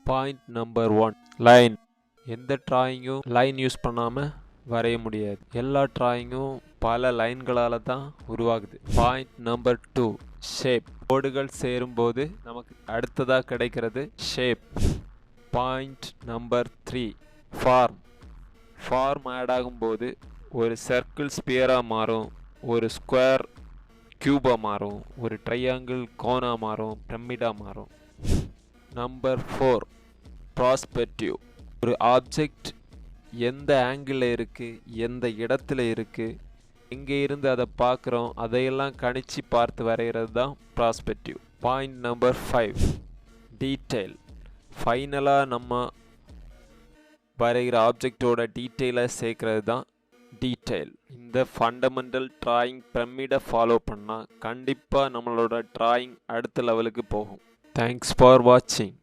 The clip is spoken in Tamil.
Point number 1, line. எந்த டிராயிங்கும் லைன் யூஸ் பண்ணாமல் வரைய முடியாது. எல்லா டிராயிங்கும் பல லைன்களால் தான் உருவாகுது. Point number 2, shape. கோடுகள் சேரும்போது நமக்கு அடுத்ததாக கிடைக்கிறது shape. Point number 3, form. Form add ஆகும்போது ஒரு சர்க்கிள் ஸ்பியராக மாறும், ஒரு ஸ்கொயர் கியூபாக மாறும், ஒரு ட்ரையாங்கிள் கோனாக மாறும், பிரமிடாக மாறும். Number 4, prospective. ஒரு ஆப்ஜெக்ட் எந்த ஆங்கிளில் இருக்குது, எந்த இடத்துல இருக்குது, எங்கே இருந்து அதை பார்க்குறோம், அதையெல்லாம் கணிச்சு பார்த்து வரைகிறது தான் ப்ராஸ்பெக்டிவ். Point number 5, detail. ஃபைனலாக நம்ம வரைகிற ஆப்ஜெக்டோட டீட்டெயிலை சேர்க்கறது தான் டீட்டெயில். இந்த ஃபண்டமெண்டல் டிராயிங் பிரமிடை ஃபாலோ பண்ணால் கண்டிப்பாக நம்மளோட டிராயிங் அடுத்த லெவலுக்கு போகும். தேங்க்ஸ் ஃபார் வாட்சிங்.